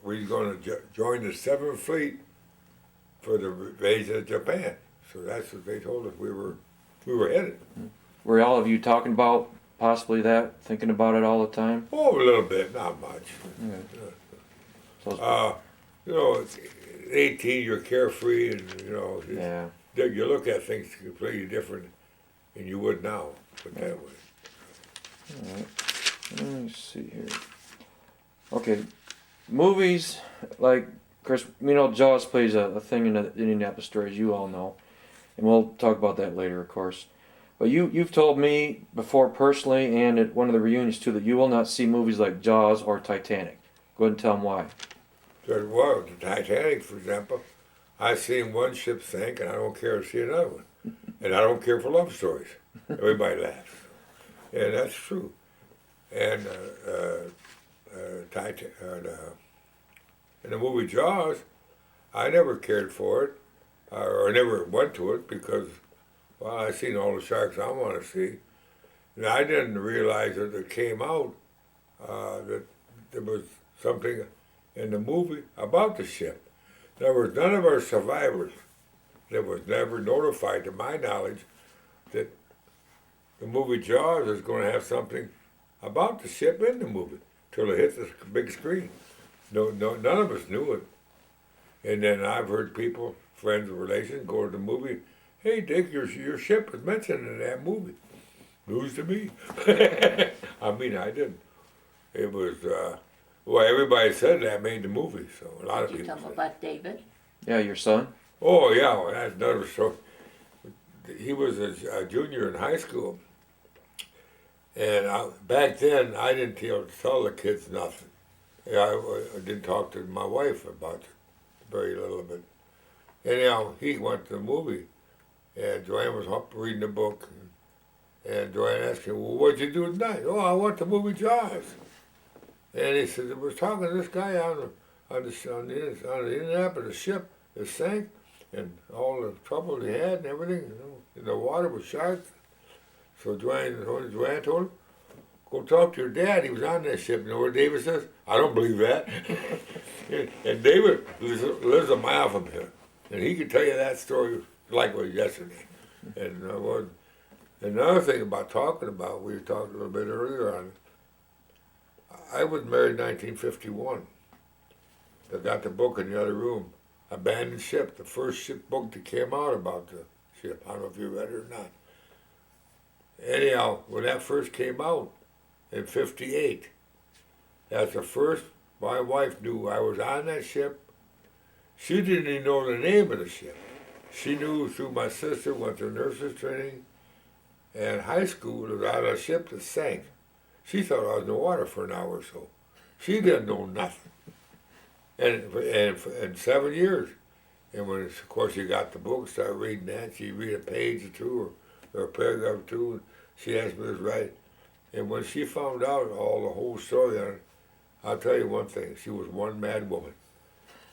we was going to join the 7th Fleet for the invasion of Japan. So that's what they told us we were headed. Were all of you talking about possibly that, thinking about it all the time? Oh, a little bit, not much. So, You know, it's 18, you're carefree, and you know, yeah. you look at things completely different than you would now. Put that way. All right. Let me see here. Okay, movies like, of course, you know, Jaws plays a thing in the Indianapolis story, as you all know, and we'll talk about that later, of course. But you've told me before personally, and at one of the reunions too, that you will not see movies like Jaws or Titanic. Go ahead and tell them why. So, well, the Titanic, for example, I seen one ship sink, and I don't care to see another one, and I don't care for love stories. Everybody laughs, and that's true. And in the movie Jaws, I never cared for it, or I never went to it because, well, I seen all the sharks I want to see, and I didn't realize that it came out that there was something in the movie about the ship. There was none of our survivors that was never notified, to my knowledge, that the movie Jaws is going to have something about the ship in the movie till it hit the big screen. No, none of us knew it. And then I've heard people, friends and relations, go to the movie. Hey, Dick, your ship was mentioned in that movie. News to me. I mean, I didn't. It was, well, everybody said that made the movie, so a lot of Did you people tell said. about David? Yeah, your son? Oh, yeah, well, that's another story. He was a junior in high school. And back then, I didn't tell the kids nothing. I didn't talk to my wife about it very little bit. Anyhow, he went to the movie, and Joanne was up reading a book, and Joanne asked him, well, what'd you do tonight? Oh, I went to movie Jaws. And he said, I was talking to this guy on the Indianapolis ship that sank, and all the trouble he had and everything, you know, in the water with sharks. So Joanne told him, go talk to your dad. He was on that ship. You know what David says? I don't believe that. And David lives a mile from here. And he could tell you that story like it was yesterday. And another thing about talking about, we talked a little bit earlier on, I was married in 1951. I got the book in the other room, Abandoned Ship, the first ship book that came out about the ship. I don't know if you read it or not. Anyhow, when that first came out in '58, that's the first my wife knew I was on that ship. She didn't even know the name of the ship. She knew through my sister, went to nurses training, and high school was on a ship that sank. She thought I was in the water for an hour or so. She didn't know nothing. And 7 years. And when, of course, you got the book, start reading that, she'd read a page or two or a paragraph or two, and she asked me to write. And when she found out the whole story on it, I'll tell you one thing, she was one mad woman.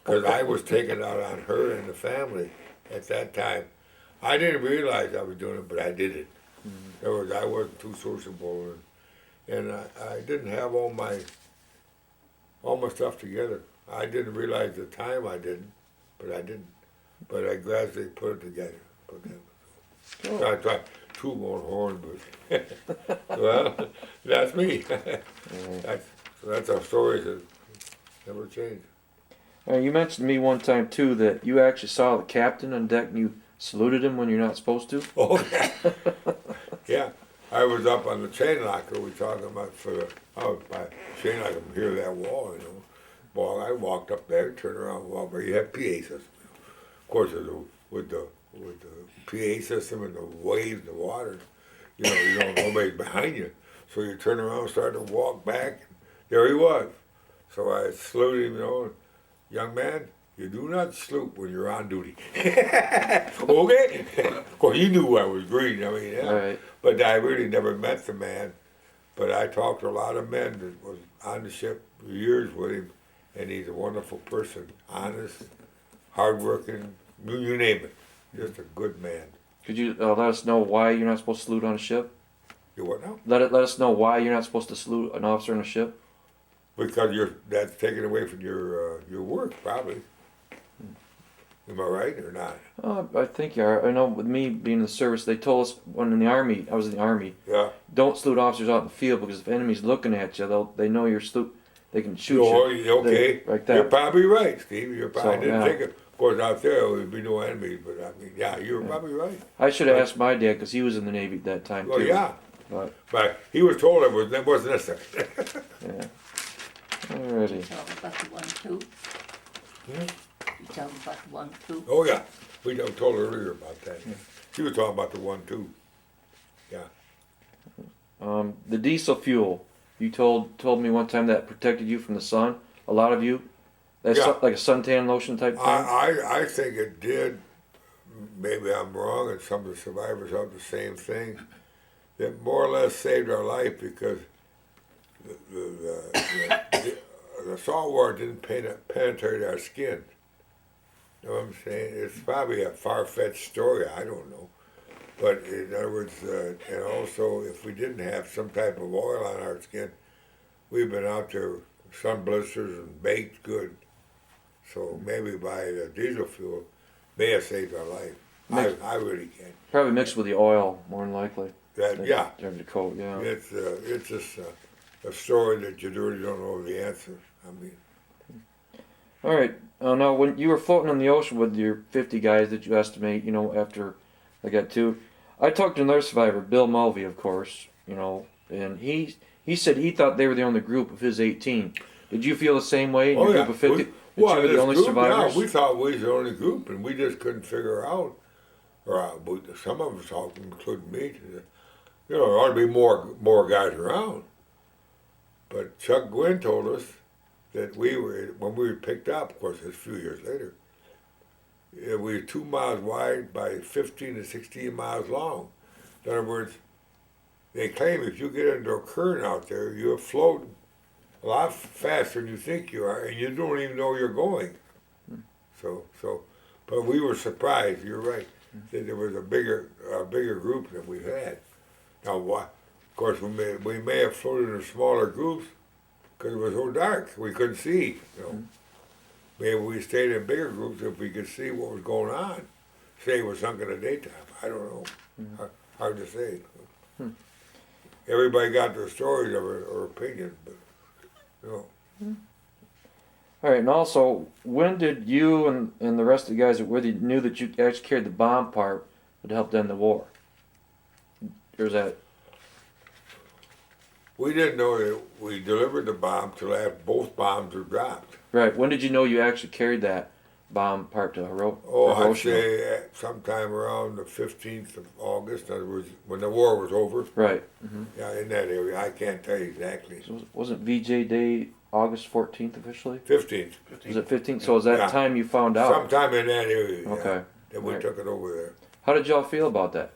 Because I was taking out on her and the family at that time. I didn't realize I was doing it, but I did it. In other words, I wasn't too sociable, and I didn't have all my stuff together. I didn't realize the time I didn't, but I didn't. But I gradually put it together. I tried two more horn, but well, that's me. That's our story that never changed. You mentioned to me one time too that you actually saw the captain on deck and you saluted him when you're not supposed to. Oh, yeah. Yeah. I was up on the chain locker. We talking about by chain locker from here to that wall, you know. Well, I walked up there, turned around, walked where you have PA system. Of course, with the PA system and the waves, the water, you know, you don't know nobody's behind you. So you turn around, start to walk back. There he was. So I saluted him, you know, young man, you do not salute when you're on duty. Okay? Of course, he knew I was green. I mean, yeah. Right. But I really never met the man. But I talked to a lot of men that was on the ship for years with him, and he's a wonderful person, honest, hardworking, you name it. Just a good man. Could you let us know why you're not supposed to salute on a ship? You what now? Let us know why you're not supposed to salute an officer on a ship. because that's taken away from your work probably. Am I right or not? I think you are. I know with me being in the service, they told us when in the Army, I was in the Army, Yeah. don't salute officers out in the field because if enemies looking at you, they know you're they can shoot Oh, you. okay. Like You're that. probably right, Steve. You're probably, I So, didn't yeah. think of course out there there would be no enemies, but I mean, yeah, you're probably right. I should have asked my dad because he was in the Navy at that time Well, too. yeah. But He was told that wasn't necessary. yeah. Alrighty. Tell them about the 1-2. Hmm? You tell them about the 1-2. Oh yeah, we told her earlier about that. She was talking about the 1-2. Yeah. The diesel fuel. You told me one time that protected you from the sun. A lot of you. That's Yeah. like a suntan lotion type thing. I think it did. Maybe I'm wrong, and some of the survivors have the same thing. It more or less saved our life because the salt water didn't penetrate our skin. You know what I'm saying? It's probably a far-fetched story. I don't know. But in other words, and also if we didn't have some type of oil on our skin, we've been out there sun blisters and baked good. So maybe by the diesel fuel may have saved our life. I really can. Probably mixed with the oil, more than likely. Yeah. During the coat, yeah. It's just a story that you really don't know the answer. I mean. All right. Now, when you were floating in the ocean with your 50 guys that you estimate, after I got two, I talked to another survivor, Bill Mulvey, of course, and he said he thought they were the only group of his 18. Did you feel the same way in your group of 50? That you were the only survivors? Yeah, we thought we was the only group, and we just couldn't figure out. Or some of us talked, including me, there ought to be more guys around. But Chuck Gwynn told us that when we were picked up, of course, it's a few years later, we were 2 miles wide by 15 to 16 miles long. In other words, they claim if you get into a current out there, you're floating a lot faster than you think you are, and you don't even know you're going. But we were surprised. You're right that there was a bigger group than we've had. Now, of course, we may have floated in smaller groups because it was so dark we couldn't see. Maybe we stayed in bigger groups if we could see what was going on. Say it was sunk in the daytime. I don't know. Hard to say. Everybody got their stories or opinions, but All right, and also, when did you and the rest of the guys that were with you knew that you actually carried the bomb part that helped end the war? Or is that... we didn't know that we delivered the bomb till after both bombs were dropped. Right, when did you know you actually carried that bomb part to Hiroshima? Oh, I'd say sometime around the 15th of August, in other words, when the war was over. Right. Yeah, in that area. I can't tell you exactly. So wasn't VJ Day August 14th officially? 15th. Was it 15th? So was that time you found out? Sometime in that area, yeah. Okay. Then we took it over there. How did y'all feel about that?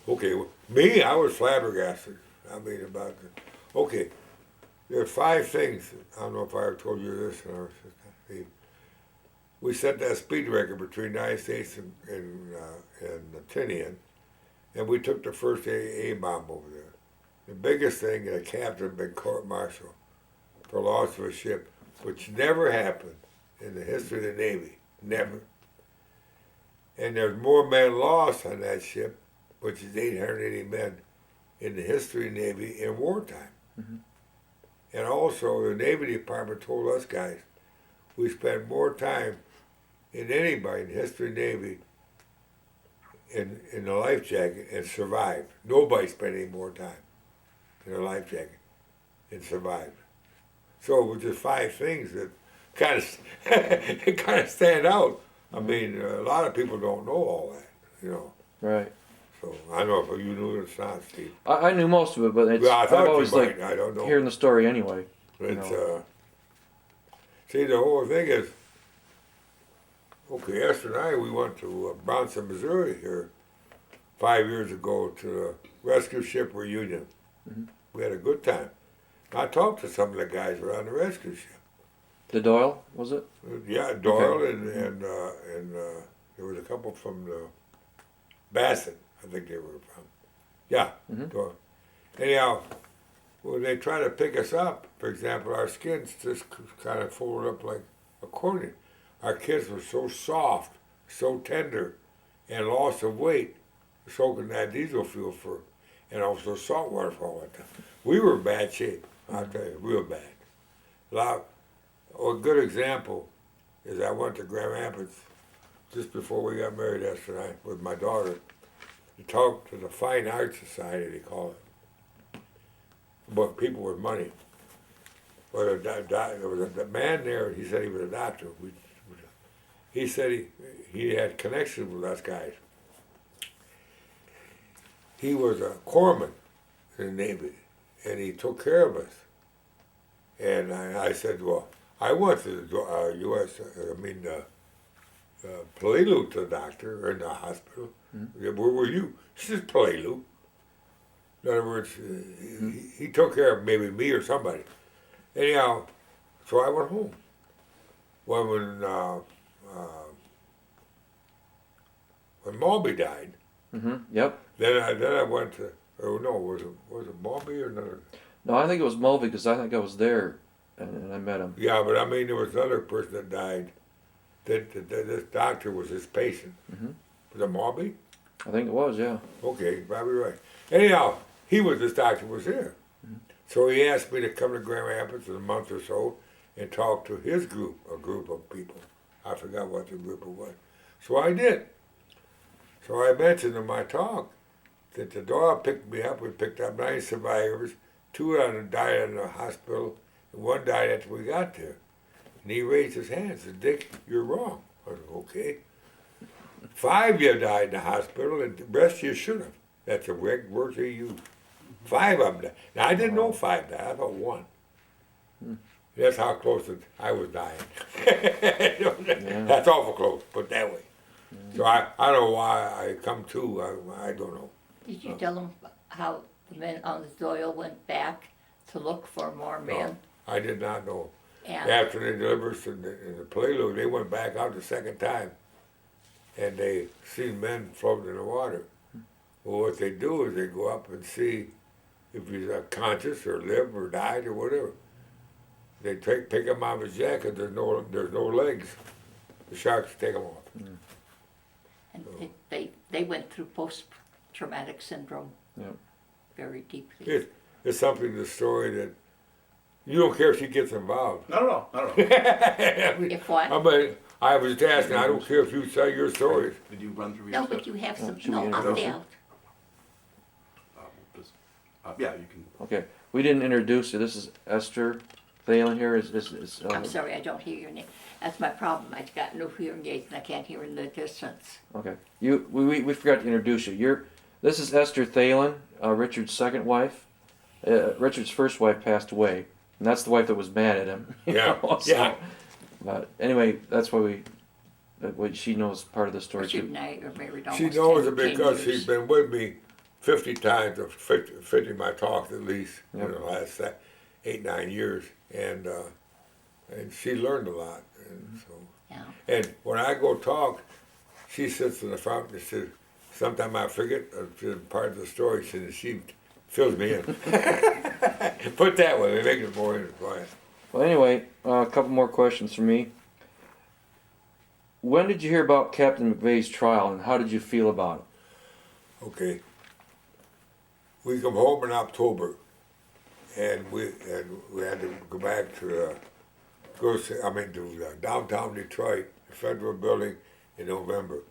Okay, me, I was flabbergasted. I mean, about the... Okay, there are 5 things. I don't know if I ever told you this in our system. We set that speed record between the United States and Tinian, and we took the first A-bomb over there. The biggest thing, the captain had been court-martialed for loss of a ship, which never happened in the history of the Navy. Never. And there's more men lost on that ship, which is 880 men, in the history of the Navy in wartime. And also, the Navy Department told us guys, we spent more time than anybody in the history of the Navy in the life jacket and survived. Nobody spent any more time in a life jacket and survived. So it was just 5 things that kind of stand out. I mean, a lot of people don't know all that, Right. So I don't know if you knew it or not, Steve. I knew most of it, but it's, I thought I've always you might. liked I don't know. hearing the story anyway. It's, see, the whole thing is, okay, Esther and I, we went to Bronson, Missouri here 5 years ago to the rescue ship reunion. We had a good time. I talked to some of the guys around the rescue ship. The Doyle, was it? Yeah, Doyle and there was a couple from the Bassett, I think they were from. Yeah, Doyle. Anyhow, when they try to pick us up, for example, our skins just kind of folded up like accordion. Our kids were so soft, so tender, and loss of weight, soaking that diesel fuel for, and also salt water for all that time. We were in bad shape, I'll tell you, real bad. A good example is I went to Grand Rapids just before we got married yesterday with my daughter to talk to the Fine Arts Society, they call it, about people with money. Well, there was a man there, he said he was a doctor. He said he had connections with us guys. He was a corpsman in the Navy, and he took care of us. And I said, well, I went to the Prelude to the doctor, or in the hospital. Where were you? She said, Prelude. In other words, he took care of maybe me or somebody. Anyhow, so I went home. Well, when Malby died, Yep. then I went to, oh no, was it Malby or another? No, I think it was Mulvey because I think I was there and I met him. Yeah, but I mean, there was another person that died. That this doctor was his patient. Was it Malby? I think it was, yeah. Okay, probably right. Anyhow, this doctor was here. So he asked me to come to Grand Rapids in a month or so and talk to his group, a group of people. I forgot what the group was. So I did. So I mentioned in my talk that the dog picked me up. We picked up 9 survivors. 2 of them died in the hospital, and 1 died after we got there. And he raised his hand and said, Dick, you're wrong. I said, okay. 5 of you died in the hospital, and the rest of you should have. That's the word he used. 5 of them died. Now, I didn't know 5 died. I thought 1. That's how close I was dying. That's awful close, put it that way. So I don't know why I come to, I don't know. Did you tell them how the men on the Doyle went back to look for more men? No, I did not know. And After they delivered us in the Prelude, they went back out the second time, and they seen men floating in the water. Well, what they do is they go up and see if he's conscious or lived or died or whatever. They pick him out of his jacket. There's no legs. The sharks take him off. and they went through post-traumatic syndrome very deeply. It's something in the story that you don't care if she gets involved. Not at all. Not at all. If what? I mean, I was just asking. I don't care if you tell your stories. Did you run through your No, stuff? but you have some, should we no, I'll introduce stay it? out. Just, yeah, you can. Okay. We didn't introduce you. This is Esther Thelen here. I'm sorry, I don't hear your name. That's my problem. I've got no hearing aids and I can't hear in the distance. Okay. We forgot to introduce you. This is Esther Thelen, Richard's second wife. Richard's first wife passed away, and that's the wife that was mad at him. Yeah, yeah. But anyway, that's why she knows part of the story Richard too. and I are married almost She knows it 10 because years. she's been with me 50 times, or 50 of my talks at least, in the last 8, 9 years, and she learned a lot. And so, Yeah. and when I go talk, she sits in the front and says, sometimes I forget part of the story, she fills me in. Put that way, it makes it more interesting. Well, anyway, a couple more questions from me. When did you hear about Captain McVeigh's trial, and how did you feel about it? Okay. We come home in October, and we had to go back to downtown Detroit, the Federal Building, in November.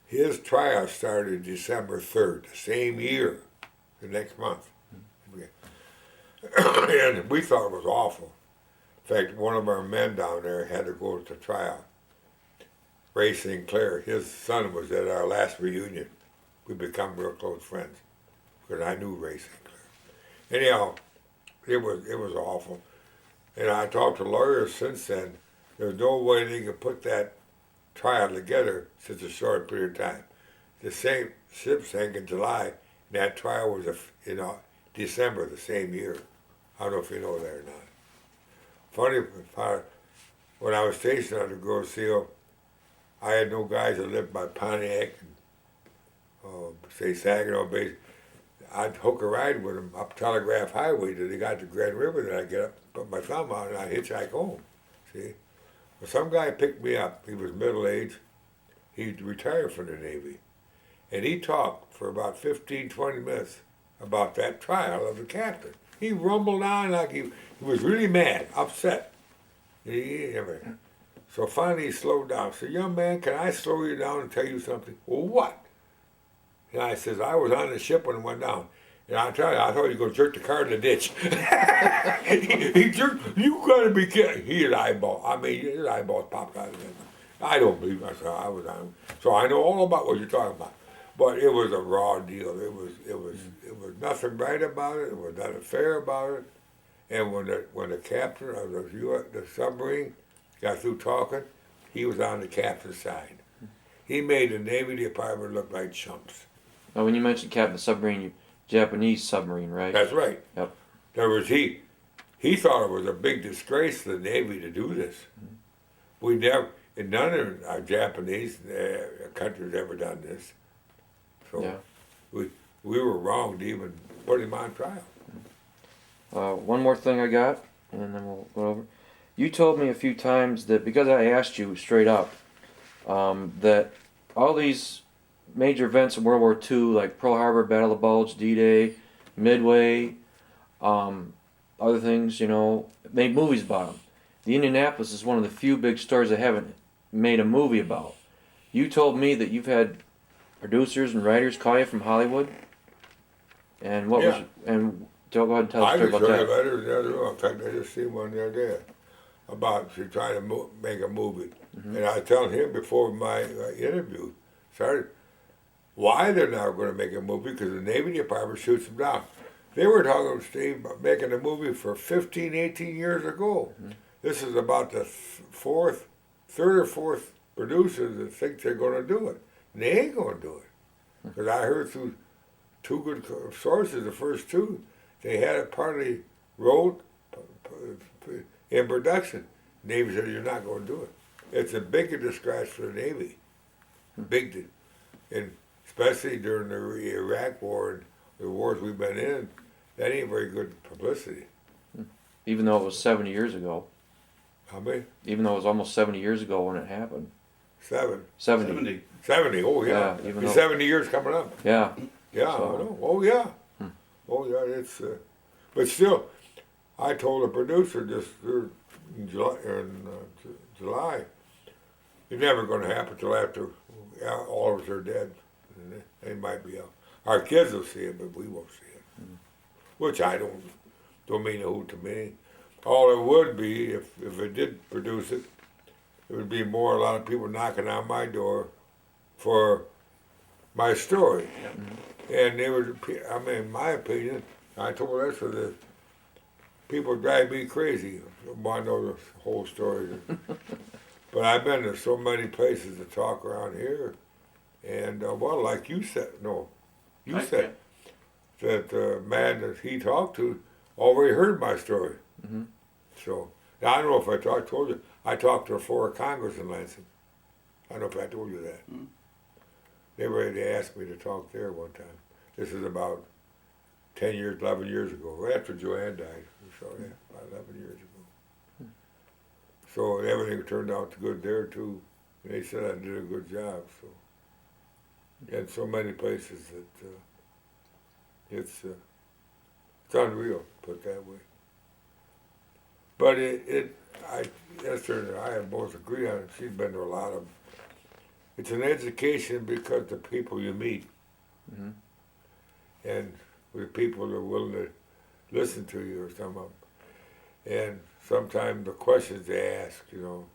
His trial started December 3rd, the same year, the next month. And we thought it was awful. In fact, one of our men down there had to go to trial. Ray St. Clair, his son was at our last reunion. We become real close friends because I knew Ray St. Clair. Anyhow, it was awful. And I talked to lawyers since then. There's no way they could put that trial together in such a short period of time. The same ship sank in July, and that trial was in December the same year. I don't know if you know that or not. Funny part, when I was stationed on the Grosse Seal, I had no guys that lived by Pontiac and say Saginaw base. I'd hook a ride with him up Telegraph Highway till they got to Grand River. Then I'd get up, put my thumb out, and I'd hitchhike home. See? Well, some guy picked me up. He was middle-aged. He'd retired from the Navy. And he talked for about 15, 20 minutes about that trial of the captain. He rumbled on like he was really mad, upset. So finally he slowed down. I said, young man, can I slow you down and tell you something? Well, what? And I says, I was on the ship when it went down. And I tell you, I thought you were going to jerk the car in the ditch. he jerked, you got to be kidding. His eyeballs popped out of him. I don't believe myself. I was on. So I know all about what you're talking about. But it was a raw deal. It was nothing right about it. It was nothing fair about it. And when the captain of the submarine got through talking, he was on the captain's side. He made the Navy Department look like chumps. Now, when you mentioned captain submarine, Japanese submarine, right? That's right. Yep. In other words, he thought it was a big disgrace to the Navy to do this. We never, and none of our Japanese countries ever done this. So Yeah. we were wrong to even put him on trial. One more thing I got, and then we'll go over. You told me a few times that because I asked you straight up that all these major events in World War II, like Pearl Harbor, Battle of the Bulge, D-Day, Midway, other things, made movies about them. The Indianapolis is one of the few big stories I haven't made a movie about. You told me that you've had producers and writers call you from Hollywood, and what was and go ahead and tell us I a story just about heard that. a letter the other day. In fact, I just seen one the other day about she trying to make a movie. Mm-hmm. And I was telling him before my interview started why they're not going to make a movie, because the Navy Department shoots them down. They were talking, Steve, about making a movie for 15, 18 years ago. Mm-hmm. This is about the third or fourth producer that think they're going to do it. And they ain't going to do it. Because I heard through two good sources, the first two, they had it partly wrote in production. Navy said, you're not going to do it. It's a big disgrace for the Navy. Big, and especially during the Iraq War and the wars we've been in, that ain't very good publicity. Even though it was 70 years ago. How many? Even though it was almost 70 years ago when it happened. 70. 70. 70, oh yeah. Yeah, even It's though- 70 years coming up. Yeah. Yeah, So- I know. Oh yeah. Oh yeah, it's, but still, I told the producer just in July, it's never going to happen till after all of us are dead. And they might be out. Our kids will see it, but we won't see it. Which I don't mean a hoot to me. All it would be, if it did produce it, it would be a lot of people knocking on my door for my story. And they would, in my opinion, I told that for the people drive me crazy. Want to know the whole story. But I've been to so many places to talk around here. And, well, like you said, you said that the man that he talked to already heard my story. Mm-hmm. So, I don't know if I told you, I talked to a floor of Congress in Lansing. I don't know if I told you that. They asked me to talk there one time. This is about 10 years, 11 years ago, right after Joanne died. So, yeah, about 11 years ago. So everything turned out good there, too. And they said I did a good job, so. And so many places that it's unreal, put it that way. But Esther and I have both agreed on it. She's been to a lot of them. It's an education because the people you meet. Mm-hmm. And with people that are willing to listen to you or some of them. And sometimes the questions they ask, So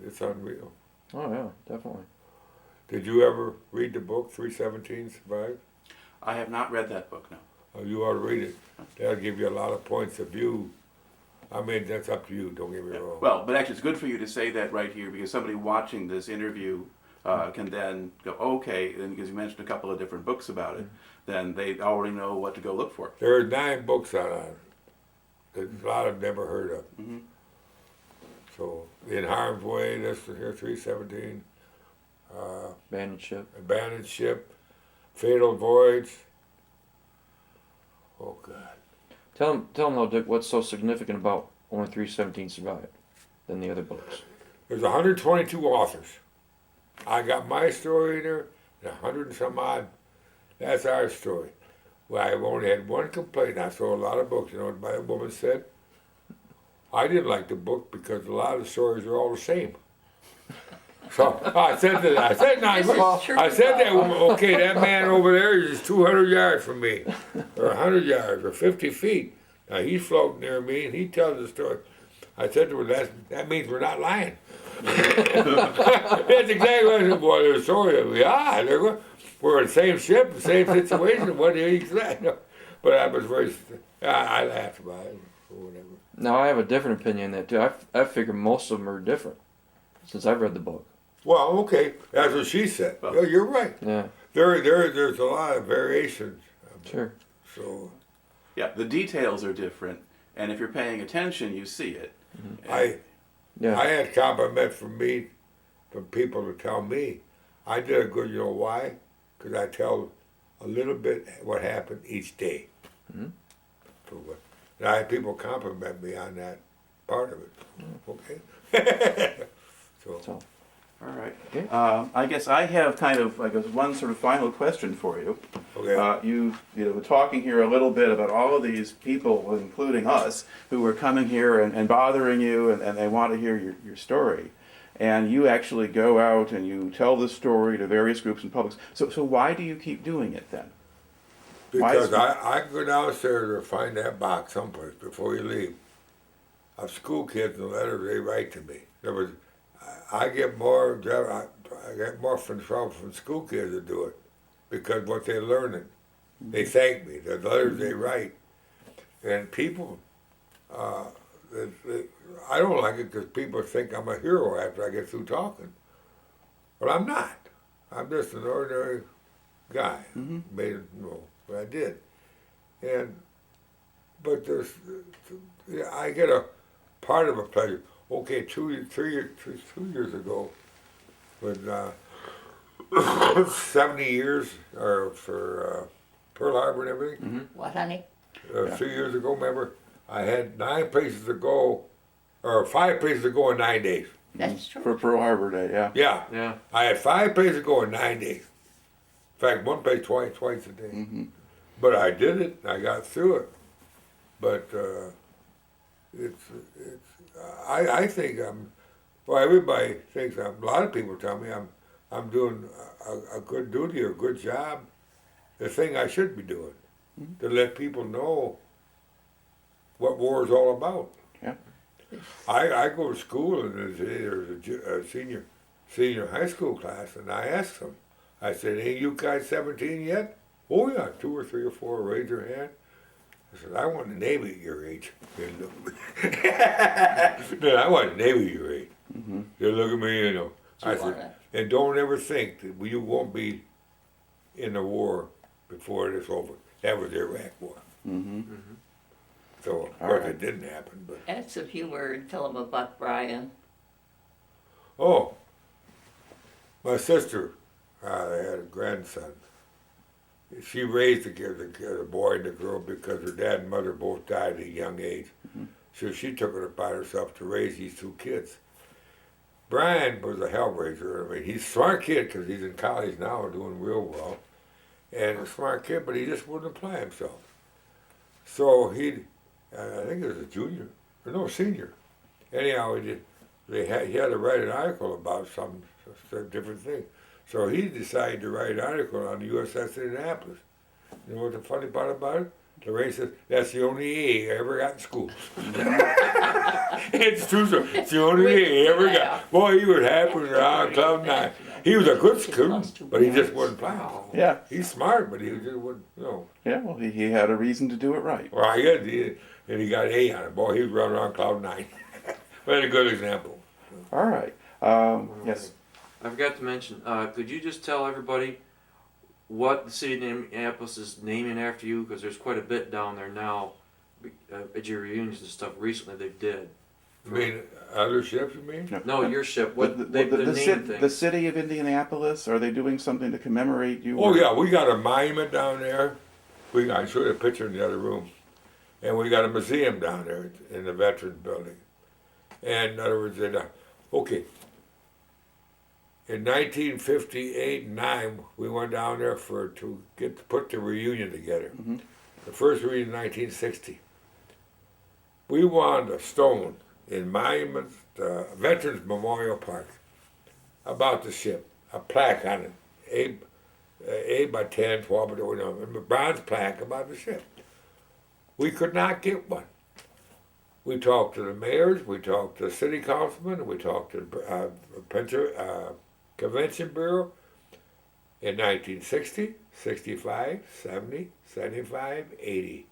it's unreal. Oh yeah, definitely. Did you ever read the book, 317 Survive? I have not read that book, no. Oh, you ought to read it. That'll give you a lot of points of view. I mean, that's up to you, don't get me wrong. Well, but actually it's good for you to say that right here, because somebody watching this interview can then go, okay, and because you mentioned a couple of different books about it, then they already know what to go look for. There are 9 books out on it. There's a lot I've never heard of. Mm-hmm. So, In Harm's Way, this is here, 317. Abandoned ship. Abandoned Ship. Fatal Voyage. Oh God. Tell him though, Dick, what's so significant about only 317 survived than the other boats? There's 122 authors. I got my story in there, and 100 and some odd. That's our story. Well, I've only had one complaint. I saw a lot of books. You know what my woman said? I didn't like the book because a lot of the stories are all the same. So I said to that, I said that woman, okay, that man over there is 200 yards from me, or 100 yards, or 50 feet. Now he's floating near me, and he tells the story. I said to her, that means we're not lying. That's exactly what I said. Boy, there's a story of me. We're in the same ship, the same situation. What do you expect? But I was very, I laughed about it or whatever. Now I have a different opinion on that too. I figure most of them are different since I've read the book. Well, okay, that's what she said. Well, Yeah, you're right. Yeah, There's a lot of variations. sure. So Yeah, the details are different, and if you're paying attention, you see it. I Yeah. had compliments from people to tell me I did a good. You know why? Because I tell a little bit what happened each day. Mhm. For what? And I had people compliment me on that part of it. Okay. So, All right. Okay. I guess I have kind of, I guess, one sort of final question for you. Okay. You were talking here a little bit about all of these people, including us, who are coming here and bothering you, and they want to hear your story. And you actually go out and you tell this story to various groups and publics. So why do you keep doing it then? Why is- Because I go downstairs to find that box someplace before you leave. Of school kids and letters they write to me. I get more trouble from school kids to do it because what they're learning. They thank me. The letters they write, and people. I don't like it because people think I'm a hero after I get through talking, but I'm not. I'm just an ordinary guy. Made it, what I did, but I get a part of a pleasure. Okay, 2 years ago, when 70 years for Pearl Harbor and everything. What, honey? 3 years ago, remember, I had 9 places to go, or 5 places to go in 9 days. That's true. For Pearl Harbor Day, yeah. Yeah, yeah. I had 5 places to go in 9 days. In fact, one place twice a day. But I did it. I got through it. But I think everybody thinks a lot of people tell me I'm doing a good duty or a good job. The thing I should be doing to let people know what war is all about. Yeah. I go to school and there's a senior high school class, and I ask them. I said, "Ain't you guys 17 yet?" "Oh yeah, 2 or 3 or 4 raise their hand." I said, "I want the Navy at your age." They look at me. No, I want the Navy at your age. They look at me, you know. I said, "And don't ever think that you won't be in the war before it is over." That was the Iraq War. So, of course, it didn't happen, but. Add some humor and tell them about Brian. Oh, my sister had a grandson. She raised the boy and the girl because her dad and mother both died at a young age. So she took it upon herself to raise these 2 kids. Brian was a hellraiser. I mean, he's a smart kid because he's in college now and doing real well. And a smart kid, but he just wouldn't apply himself. So I think he was a junior, or no, senior. Anyhow, he had to write an article about some different thing. So he decided to write an article on the USS Indianapolis. You know what the funny part about it? The race says, "That's the only A I ever got in school." It's true, sir. It's the only A I ever got. Boy, he was happy around cloud 9. He was a good student, but he just wasn't playing. Yeah. He's smart, but he just wouldn't, Yeah, well, he had a reason to do it right. Well, I guess and he got an A on it. Boy, he was running around cloud 9. But a good example. All right. Yes. I forgot to mention, could you just tell everybody what the city of Indianapolis is naming after you? Because there's quite a bit down there now at your reunions and stuff recently they did. You mean other ships, you mean? No, your ship. What the, they the, the the, name cit- things. the city of Indianapolis, are they doing something to commemorate you? Oh or- yeah, we got a monument down there. I showed you a picture in the other room. And we got a museum down there in the Veterans Building. And in other words, okay, in 1958 and 9, we went down there to put the reunion together. Mhm. The first reunion in 1960. We wanted a stone in Monument, Veterans Memorial Park, about the ship, a plaque on it, 8 by 10, 12 by 20, a bronze plaque about the ship. We could not get one. We talked to the mayors, we talked to the city councilmen, we talked to the Convention Bureau in 1960, 65, 70, 75, 80.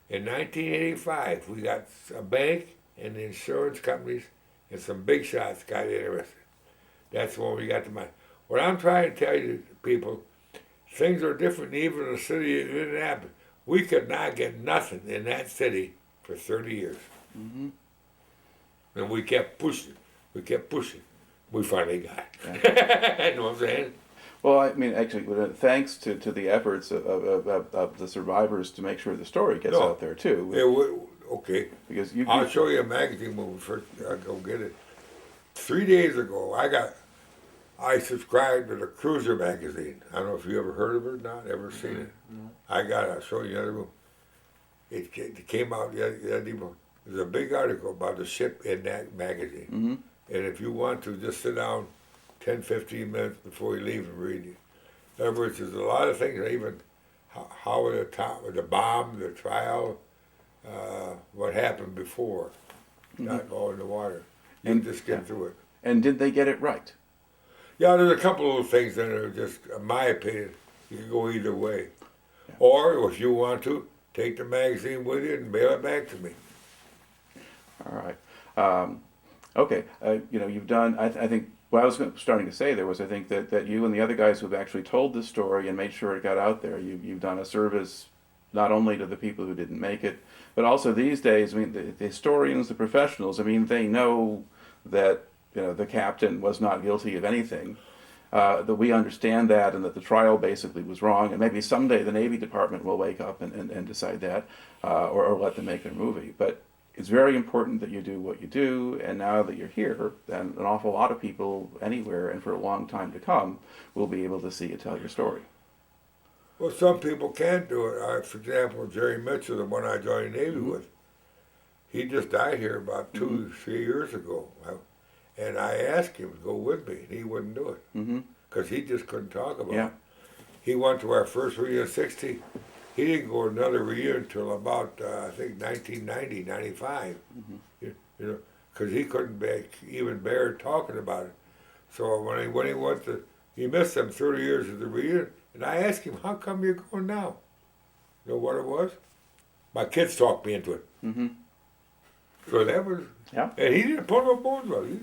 In 1985, we got a bank and the insurance companies and some big shots got interested. That's when we got the money. What I'm trying to tell you, people, things are different even in the city of Indianapolis. We could not get nothing in that city for 30 years. Mhm. And we kept pushing. We kept pushing. We finally got it. You know what I'm saying? Well, I mean, actually, thanks to the efforts of the survivors to make sure the story gets No. out there too. Okay, Because you, I'll show you a magazine when we first go get it. 3 days ago, I subscribed to the Cruiser magazine. I don't know if you ever heard of it or not, ever seen it. No. I'll show you the other room. It came out the other day. There's a big article about the ship in that magazine. hmm And if you want to, just sit down 10, 15 minutes before you leave and read it. In other words, there's a lot of things, even how the bomb, the trial, what happened before, not all in the water. You And- just get yeah. through it. And did they get it right? Yeah, there's a couple of things that are just, in my opinion, you can go either way. Or if you want to, take the magazine with you and mail it back to me. All right. Okay. You've done. I think. What I was starting to say there was, I think that you and the other guys who've actually told this story and made sure it got out there, you've done a service not only to the people who didn't make it, but also these days. I mean, the historians, the professionals. I mean, they know that the captain was not guilty of anything. That we understand that, and that the trial basically was wrong, and maybe someday the Navy Department will wake up and decide that, or let them make their movie. But it's very important that you do what you do, and now that you're here, then an awful lot of people anywhere and for a long time to come will be able to see you tell your story. Well, some people can't do it. For example, Jerry Mitchell, the one I joined the Navy Mhm. with, he just died here about 3 years ago. And I asked him to go with me, and he wouldn't do it Mm-hmm. because he just couldn't talk about Yeah. it. He went to our first reunion in 60. He didn't go to another reunion until about, I think, 1990, 95. Because he couldn't even bear talking about it. So when he went to, he missed them 30 years of the reunion, and I asked him, how come you're going now? You know what it was? My kids talked me into it. Mm-hmm. So that was, Yeah. and he didn't put no bones about it.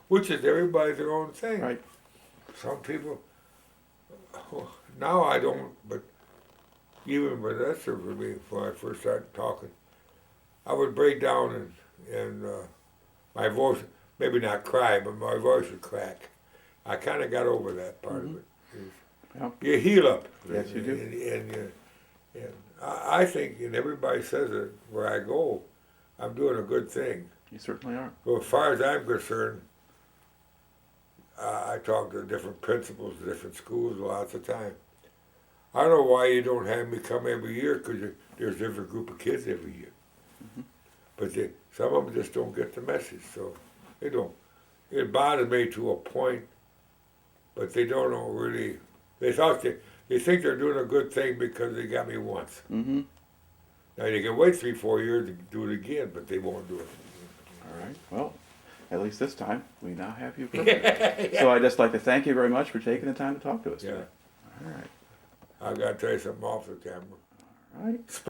Which is everybody's their own thing. Right. Some people, now I don't, but even with that for me, when I first started talking, I would break down and my voice, maybe not cry, but my voice would crack. I kind of got over that part of it. Yeah. You heal up. Yes, you do. And I think, and everybody says it where I go, I'm doing a good thing. You certainly are. Well, as far as I'm concerned, I talk to different principals, different schools lots of time. I don't know why you don't have me come every year, because there's a different group of kids every year. Mm-hmm. But some of them just don't get the message, so they don't. It bothers me to a point, but they don't know really. They think they're doing a good thing because they got me once. Mm-hmm. Now they can wait 3-4 years to do it again, but they won't do it. All right. Well, at least this time we now have you. So I'd just like to thank you very much for taking the time to talk to us Yeah. today. All right. I got to tell you something off the camera. All right.